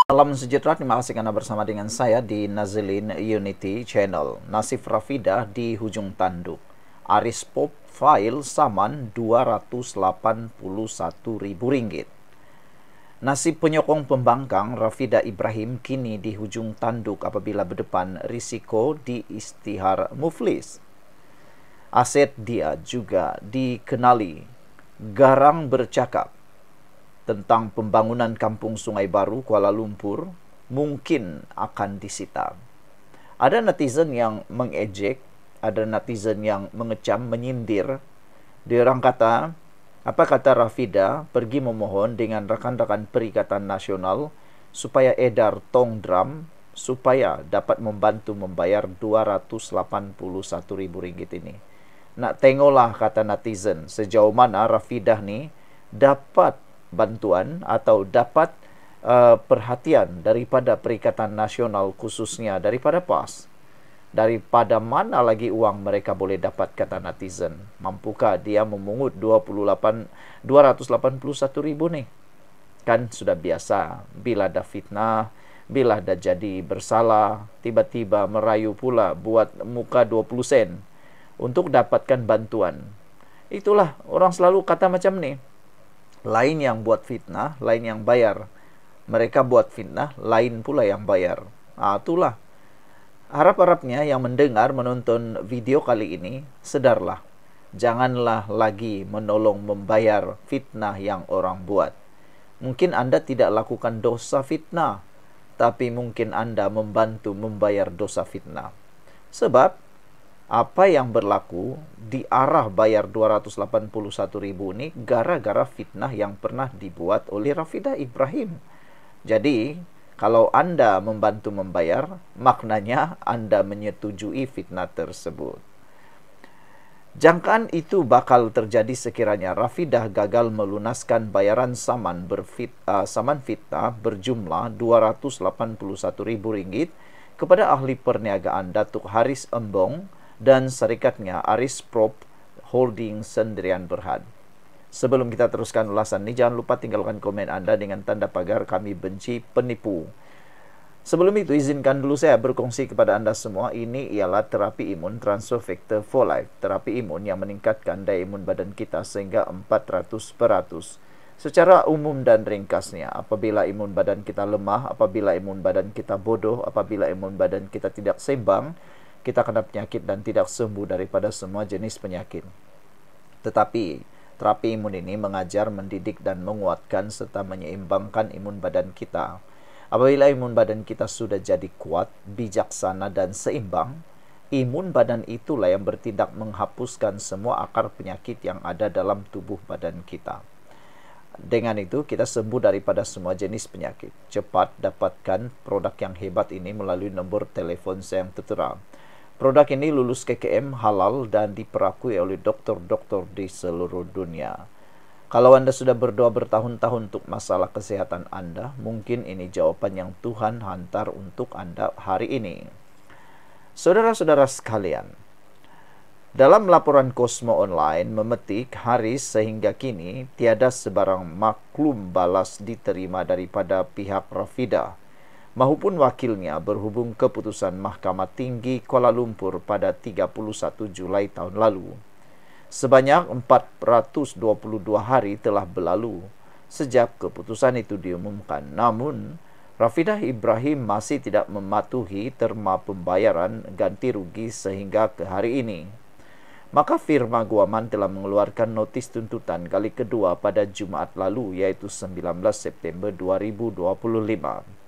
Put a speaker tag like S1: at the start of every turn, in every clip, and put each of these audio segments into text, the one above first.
S1: Salam sejahtera, terima kasih karena bersama dengan saya di Nazilin Unity Channel. Nasib Rafidah di hujung tanduk. Aris Pop file saman Rp281.000. Nasib penyokong pembangkang Rafidah Ibrahim kini di hujung tanduk apabila berdepan risiko di istihar muflis. Aset dia juga dikenali garang bercakap tentang pembangunan kampung Sungai Baru Kuala Lumpur mungkin akan disita. Ada netizen yang mengejek, ada netizen yang mengecam, menyindir. Dia orang kata, apa kata Rafidah pergi memohon dengan rakan-rakan Perikatan Nasional supaya edar tong drum supaya dapat membantu membayar Rp281.000 ini. Nak tengoklah, kata netizen, sejauh mana Rafidah ni dapat bantuan atau dapat perhatian daripada Perikatan Nasional, khususnya daripada PAS. Daripada mana lagi uang mereka boleh dapat, kata netizen. Mampukah dia memungut Rp281.000 ni? Kan sudah biasa, bila ada fitnah, bila ada jadi bersalah, tiba-tiba merayu pula buat muka 20 sen untuk dapatkan bantuan. Itulah, orang selalu kata macam ni. Lain yang buat fitnah, lain yang bayar. Mereka buat fitnah, lain pula yang bayar. Itulah. Harap-harapnya yang mendengar, menonton video kali ini, sedarlah. Janganlah lagi menolong membayar fitnah yang orang buat. Mungkin Anda tidak lakukan dosa fitnah, tapi mungkin Anda membantu membayar dosa fitnah. Sebab apa yang berlaku di arah bayar Rp281.000 ini gara-gara fitnah yang pernah dibuat oleh Rafidah Ibrahim. Jadi, kalau Anda membantu membayar, maknanya Anda menyetujui fitnah tersebut. Jangkaan itu bakal terjadi sekiranya Rafidah gagal melunaskan bayaran saman fitnah berjumlah Rp281.000 kepada ahli perniagaan Datuk Haris Embong dan syarikatnya Aris Prop Holding Sendirian Berhad. Sebelum kita teruskan ulasan ini, jangan lupa tinggalkan komen Anda dengan tanda pagar kami benci penipu. Sebelum itu, izinkan dulu saya berkongsi kepada Anda semua, ini ialah terapi imun Transfer Factor for Life. Terapi imun yang meningkatkan daya imun badan kita sehingga 400%. Secara umum dan ringkasnya, apabila imun badan kita lemah, apabila imun badan kita bodoh, apabila imun badan kita tidak seimbang, kita kena penyakit dan tidak sembuh daripada semua jenis penyakit. Tetapi terapi imun ini mengajar, mendidik dan menguatkan serta menyeimbangkan imun badan kita. Apabila imun badan kita sudah jadi kuat, bijaksana dan seimbang, imun badan itulah yang bertindak menghapuskan semua akar penyakit yang ada dalam tubuh badan kita. Dengan itu, kita sembuh daripada semua jenis penyakit. Cepat dapatkan produk yang hebat ini melalui nombor telefon saya yang tertera. Produk ini lulus KKM, halal dan diperakui oleh doktor-doktor di seluruh dunia. Kalau Anda sudah berdoa bertahun-tahun untuk masalah kesehatan Anda, mungkin ini jawaban yang Tuhan hantar untuk Anda hari ini. Saudara-saudara sekalian, dalam laporan Cosmo Online memetik Haris sehingga kini tiada sebarang maklum balas diterima daripada pihak Rafidah maupun wakilnya berhubung keputusan Mahkamah Tinggi Kuala Lumpur pada 31 Julai tahun lalu. Sebanyak 422 hari telah berlalu sejak keputusan itu diumumkan. Namun, Rafidah Ibrahim masih tidak mematuhi terma pembayaran ganti rugi sehingga ke hari ini. Maka firma Guaman telah mengeluarkan notis tuntutan kali kedua pada Jumaat lalu, yaitu 19 September 2025.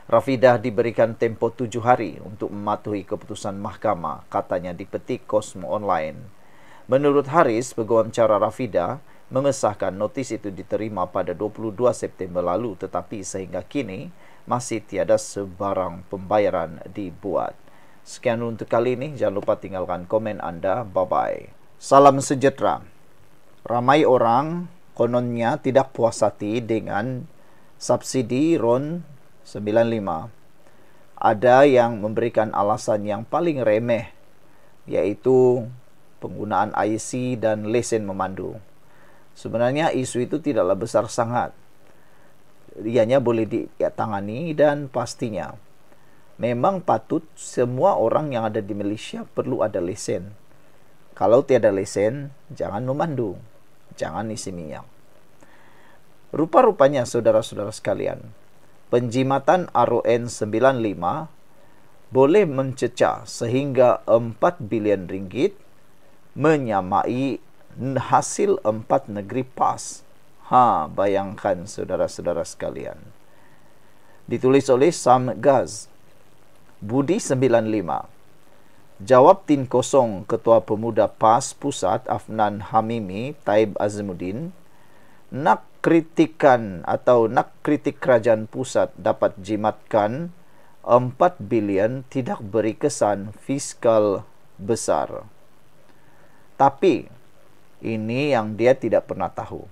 S1: Rafidah diberikan tempoh 7 hari untuk mematuhi keputusan mahkamah, katanya dipetik Cosmo Online. Menurut Haris, peguamcara Rafidah mengesahkan notis itu diterima pada 22 September lalu, tetapi sehingga kini masih tiada sebarang pembayaran dibuat. Sekian untuk kali ini, jangan lupa tinggalkan komen Anda. Bye-bye. Salam sejahtera. Ramai orang kononnya tidak puas hati dengan subsidi RON 95. Ada yang memberikan alasan yang paling remeh, yaitu penggunaan IC dan lesen memandu. Sebenarnya isu itu tidaklah besar sangat. ianya boleh ditangani, dan pastinya memang patut semua orang yang ada di Malaysia perlu ada lesen. Kalau tiada lesen, jangan memandu, jangan isi minyak. Rupa-rupanya saudara-saudara sekalian, penjimatan RON 95 boleh mencecah sehingga 4 bilion ringgit, menyamai hasil 4 negeri PAS. Bayangkan saudara-saudara sekalian. Ditulis oleh Sam Gaz. Budi 95. Jawab Tin Kosong Ketua Pemuda PAS Pusat Afnan Hamimi Taib Azmuddin, nak kritik kerajaan pusat dapat jimatkan 4 bilion tidak beri kesan fiskal besar. Tapi ini yang dia tidak pernah tahu.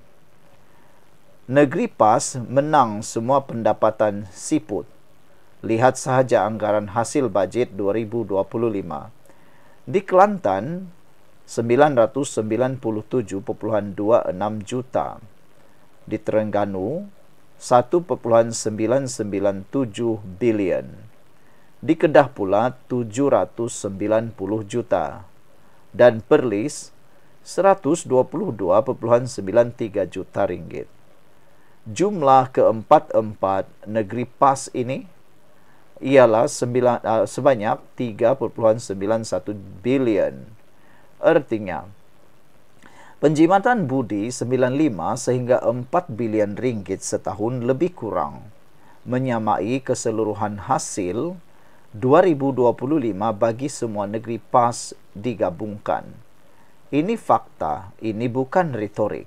S1: Negeri PAS menang semua pendapatan siput. Lihat sahaja anggaran hasil bajet 2025. Di Kelantan, 997.26 juta. Di Terengganu, 1.997 bilion. Di Kedah pula, 790 juta. Dan Perlis, 122.93 juta ringgit. Jumlah keempat-empat negeri PAS ini ialah sebanyak 3.91 bilion. Artinya, penjimatan budi 95 sehingga 4 bilion ringgit setahun lebih kurang menyamai keseluruhan hasil 2025 bagi semua negeri PAS digabungkan. Ini fakta, ini bukan retorik.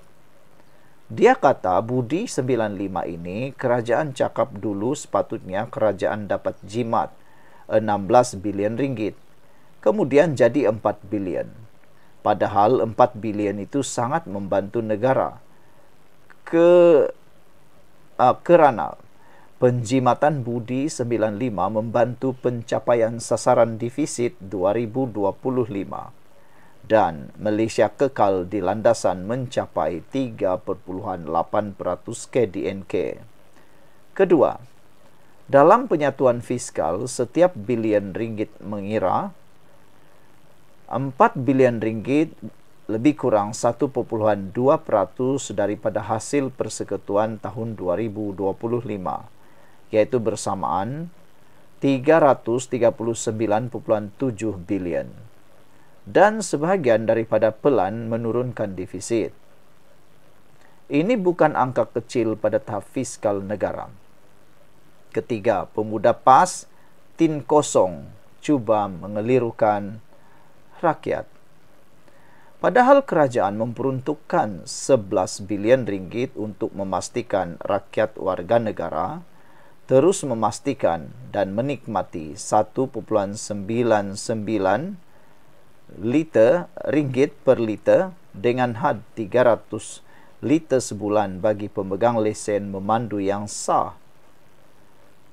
S1: Dia kata budi 95 ini kerajaan cakap dulu sepatutnya kerajaan dapat jimat 16 bilion ringgit. Kemudian jadi 4 bilion. Padahal 4 bilion itu sangat membantu negara. Kerana penjimatan budi 95 membantu pencapaian sasaran defisit 2025. Dan Malaysia kekal di landasan mencapai 3.8% KDNK. Kedua, dalam penyatuan fiskal, setiap bilion ringgit mengira 4 bilion ringgit lebih kurang 1.2% daripada hasil persekutuan tahun 2025, yaitu bersamaan 339.7 bilion. Dan sebahagian daripada pelan menurunkan defisit. Ini bukan angka kecil pada tahap fiskal negara. Ketiga, pemuda PAS Tin Kosong cuba mengelirukan rakyat. Padahal kerajaan memperuntukkan 11 bilion ringgit untuk memastikan rakyat warga negara terus memastikan dan menikmati 1.99 ringgit per liter dengan had 300 liter sebulan bagi pemegang lesen memandu yang sah.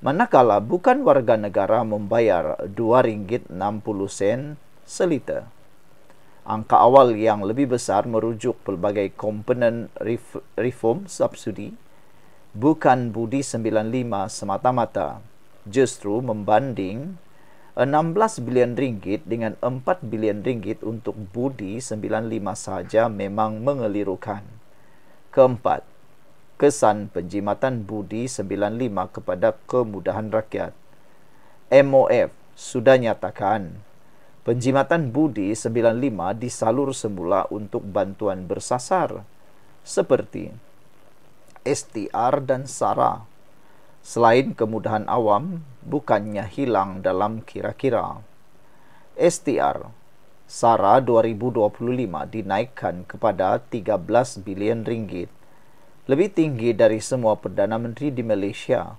S1: Manakala bukan warga negara membayar RM2.60 seliter. Angka awal yang lebih besar merujuk pelbagai komponen reform subsidi, bukan budi 95 semata-mata, justru membanding 16 bilion ringgit dengan 4 bilion ringgit untuk budi 95 sahaja memang mengelirukan. Keempat, kesan penjimatan budi 95 kepada kemudahan rakyat. MOF sudah nyatakan penjimatan budi 95 disalur semula untuk bantuan bersasar seperti STR dan SARA. Selain kemudahan awam, bukannya hilang dalam kira-kira. STR, SARA 2025 dinaikkan kepada 13 bilion ringgit, lebih tinggi dari semua Perdana Menteri di Malaysia.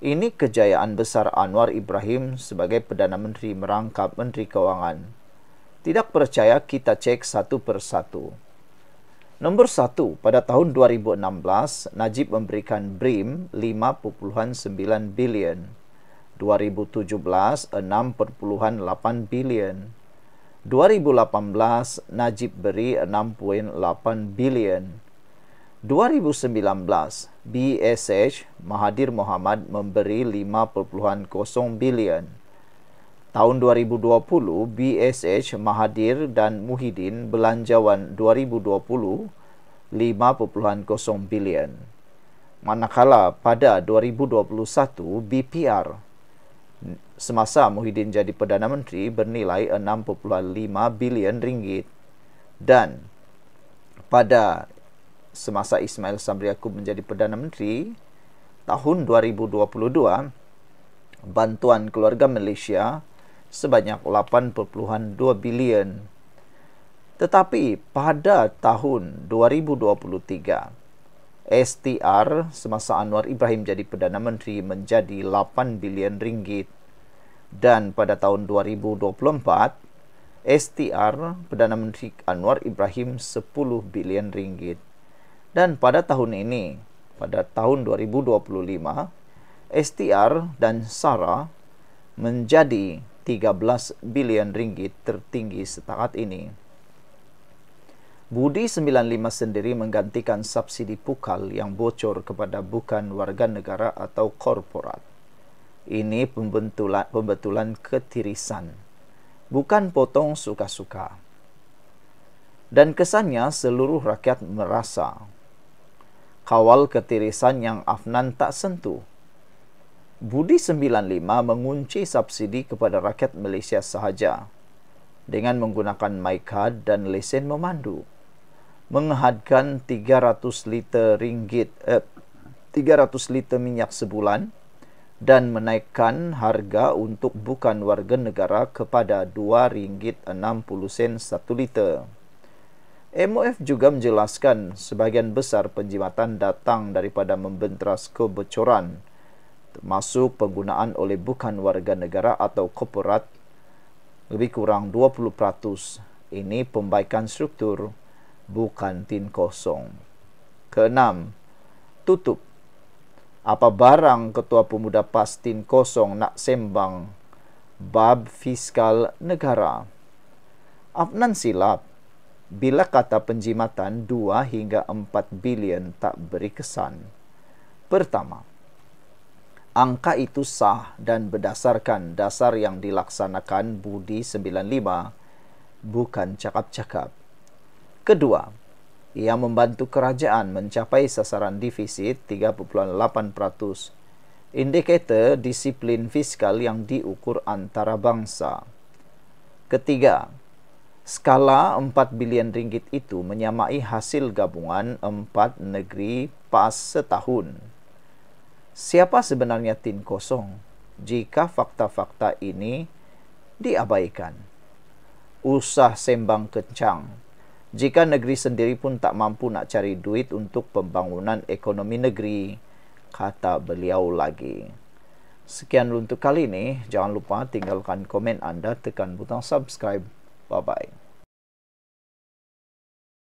S1: Ini kejayaan besar Anwar Ibrahim sebagai Perdana Menteri merangkap Menteri Kewangan. Tidak percaya, kita cek satu persatu. Nombor 1, pada tahun 2016, Najib memberikan BRIM 5.9 bilion. 2017, 6.8 bilion. 2018, Najib beri 6.8 bilion. 2019, BSH Mahathir Mohamad memberi 5.0 bilion. Tahun 2020, BSH Mahathir dan Muhyiddin belanjawan 2020 5.0 bilion. Manakala pada 2021, BPR semasa Muhyiddin jadi Perdana Menteri bernilai 6.5 bilion ringgit, dan pada semasa Ismail Sabri Yaakob menjadi Perdana Menteri tahun 2022, bantuan keluarga Malaysia sebanyak 8.2 bilion. Tetapi pada tahun 2023, STR semasa Anwar Ibrahim jadi Perdana Menteri menjadi 8 bilion ringgit, dan pada tahun 2024 STR Perdana Menteri Anwar Ibrahim 10 bilion ringgit. Dan pada tahun ini, pada tahun 2025, STR dan SARA menjadi 13 bilion ringgit tertinggi setakat ini. Budi 95 sendiri menggantikan subsidi pukal yang bocor kepada bukan warga negara atau korporat. Ini pembetulan ketirisan, bukan potong suka-suka. Dan kesannya seluruh rakyat merasa kawal ketirisan yang Afnan tak sentuh. Budi 95 mengunci subsidi kepada rakyat Malaysia sahaja dengan menggunakan MyCard dan lesen memandu, menghadkan 300 liter minyak sebulan, dan menaikkan harga untuk bukan warga negara kepada RM2.60 1 liter. MOF juga menjelaskan sebahagian besar penjimatan datang daripada membenteras kebocoran, termasuk penggunaan oleh bukan warga negara atau korporat lebih kurang 20%. Ini pembaikan struktur, bukan tin kosong. Keenam, tutup. Apa barang Ketua Pemuda PAS tin kosong nak sembang bab fiskal negara? Afnan silap bila kata penjimatan 2 hingga 4 bilion tak beri kesan. Pertama, angka itu sah dan berdasarkan dasar yang dilaksanakan Budi 95, bukan cakap-cakap. Kedua, ia membantu kerajaan mencapai sasaran defisit 3.8%, indikator disiplin fiskal yang diukur antarabangsa. Ketiga, skala 4 bilion ringgit itu menyamai hasil gabungan 4 negeri PAS setahun. Siapa sebenarnya tin kosong jika fakta-fakta ini diabaikan? Usah sembang kencang jika negeri sendiri pun tak mampu nak cari duit untuk pembangunan ekonomi negeri, kata beliau lagi. Sekian untuk kali ini. Jangan lupa tinggalkan komen anda, tekan butang subscribe. Bye-bye.